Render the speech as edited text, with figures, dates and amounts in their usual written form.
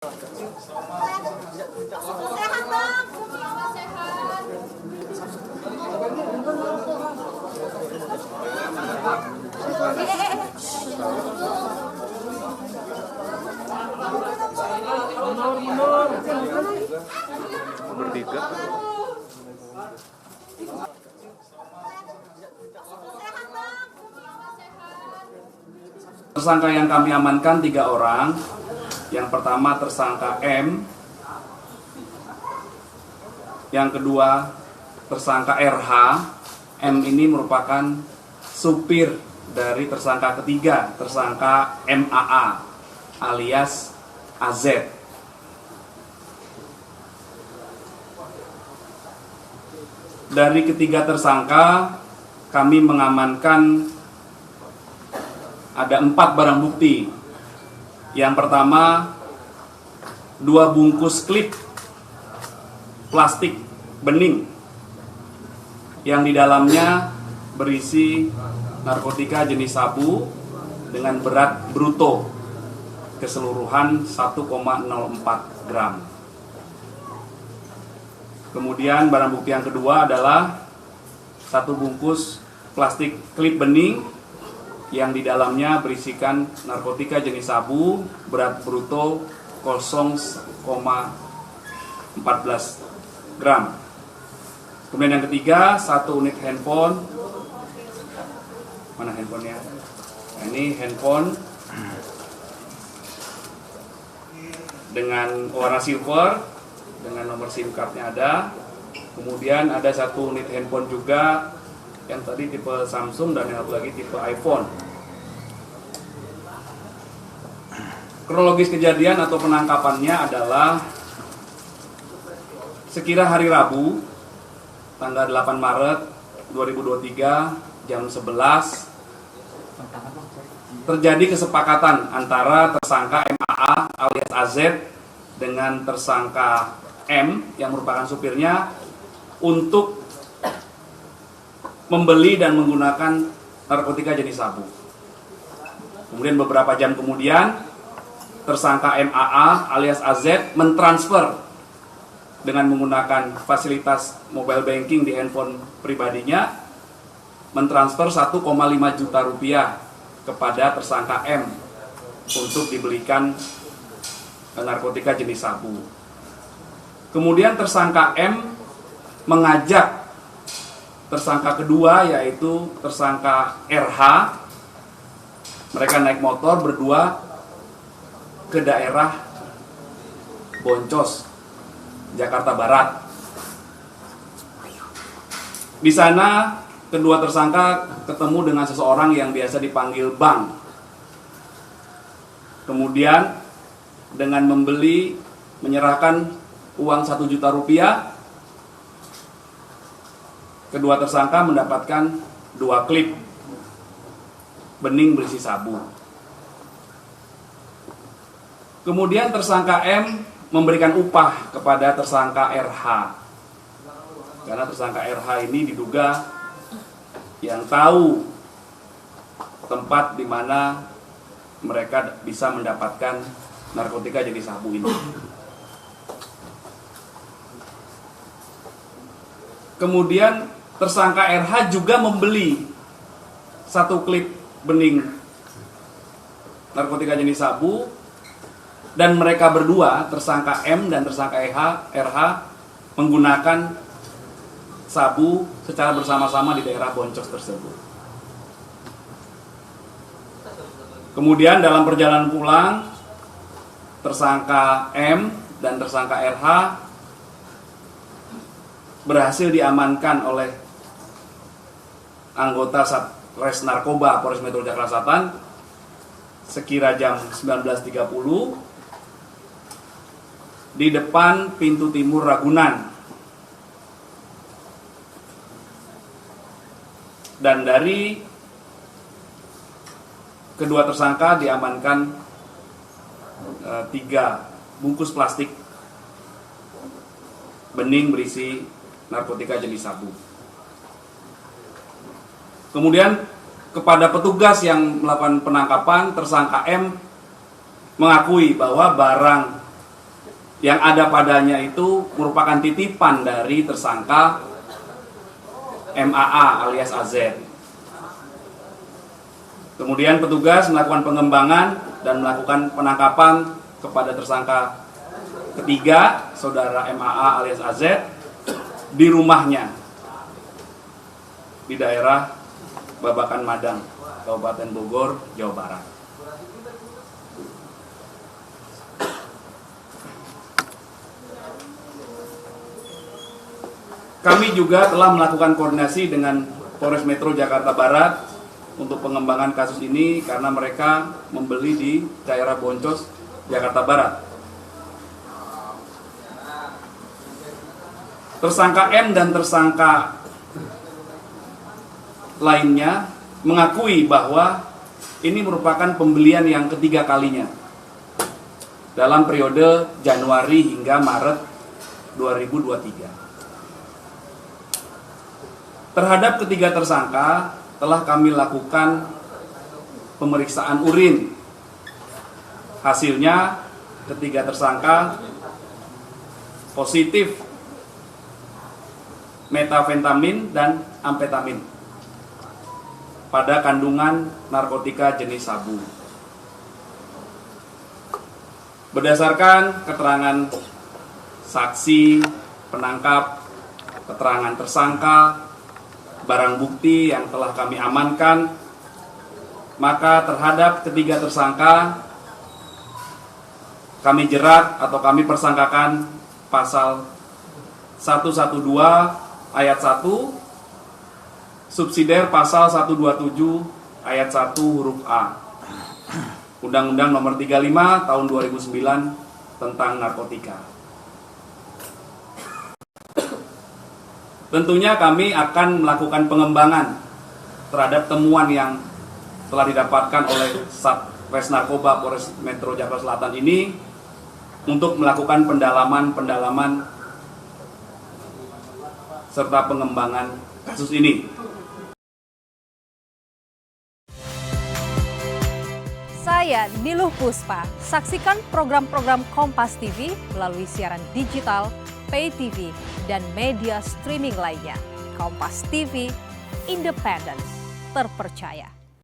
Sehat bang, semua sehat. Nomor 3. Tersangka yang kami amankan 3 orang. Yang pertama tersangka M, yang kedua tersangka RH. M ini merupakan supir dari tersangka ketiga, tersangka MAA alias AZ. Dari ketiga tersangka kami mengamankan ada 4 barang bukti. Yang pertama, 2 bungkus klip plastik bening yang di dalamnya berisi narkotika jenis sabu dengan berat bruto keseluruhan 1,04 gram. Kemudian barang bukti yang kedua adalah 1 bungkus plastik klip bening yang di dalamnya berisikan narkotika jenis sabu berat bruto 0,14 gram. Kemudian yang ketiga, 1 unit handphone. Mana handphonenya? Nah, ini handphone dengan warna silver dengan nomor SIM card-nya ada. Kemudian ada 1 unit handphone juga yang tadi tipe Samsung dan yang satu lagi tipe iPhone. Kronologis kejadian atau penangkapannya adalah sekira hari Rabu tanggal 8 Maret 2023 jam 11 terjadi kesepakatan antara tersangka MAA alias AZ dengan tersangka M yang merupakan supirnya untuk membeli dan menggunakan narkotika jenis sabu. Kemudian beberapa jam kemudian tersangka MAA alias AZ mentransfer dengan menggunakan fasilitas mobile banking di handphone pribadinya, mentransfer 1,5 juta rupiah kepada tersangka M untuk dibelikan narkotika jenis sabu. Kemudian tersangka M mengajak tersangka kedua yaitu tersangka RH. Mereka naik motor berdua ke daerah Boncos, Jakarta Barat. Di sana kedua tersangka ketemu dengan seseorang yang biasa dipanggil Bang. Kemudian dengan menyerahkan uang 1 juta rupiah, kedua tersangka mendapatkan 2 klip bening berisi sabu. Kemudian tersangka M memberikan upah kepada tersangka RH. Karena tersangka RH ini diduga yang tahu tempat di mana mereka bisa mendapatkan narkotika jenis sabu ini. Kemudian tersangka RH juga membeli 1 klip bening narkotika jenis sabu, dan mereka berdua, tersangka M dan tersangka RH menggunakan sabu secara bersama-sama di daerah Boncos tersebut. Kemudian dalam perjalanan pulang, tersangka M dan tersangka RH berhasil diamankan oleh anggota Satres Narkoba Polres Metro Jakarta Selatan sekira jam 19.30 di depan pintu timur Ragunan. Dan dari kedua tersangka diamankan 3 bungkus plastik bening berisi narkotika jenis sabu. Kemudian kepada petugas yang melakukan penangkapan, tersangka M mengakui bahwa barang yang ada padanya itu merupakan titipan dari tersangka MAA alias AZ. Kemudian petugas melakukan pengembangan dan melakukan penangkapan kepada tersangka ketiga, saudara MAA alias AZ, di rumahnya di daerah Babakan Madang, Kabupaten Bogor, Jawa Barat. Kami juga telah melakukan koordinasi dengan Polres Metro Jakarta Barat untuk pengembangan kasus ini karena mereka membeli di daerah Boncos, Jakarta Barat. Tersangka M dan tersangka lainnya mengakui bahwa ini merupakan pembelian yang ketiga kalinya dalam periode Januari hingga Maret 2023. Terhadap ketiga tersangka telah kami lakukan pemeriksaan urin. Hasilnya ketiga tersangka positif metafentamin dan amfetamin pada kandungan narkotika jenis sabu. Berdasarkan keterangan saksi, penangkap, keterangan tersangka, barang bukti yang telah kami amankan, maka terhadap ketiga tersangka kami jerat atau kami persangkakan pasal 112 ayat 1, subsidiar pasal 127 ayat 1 huruf A Undang-Undang Nomor 35 Tahun 2009 tentang narkotika. Tentunya kami akan melakukan pengembangan terhadap temuan yang telah didapatkan oleh Satres Narkoba Polres Metro Jakarta Selatan ini untuk melakukan pendalaman serta pengembangan kasus ini. Saya Niluh Puspa. Saksikan program-program Kompas TV melalui siaran digital, pay TV, dan media streaming lainnya. Kompas TV, independen, terpercaya.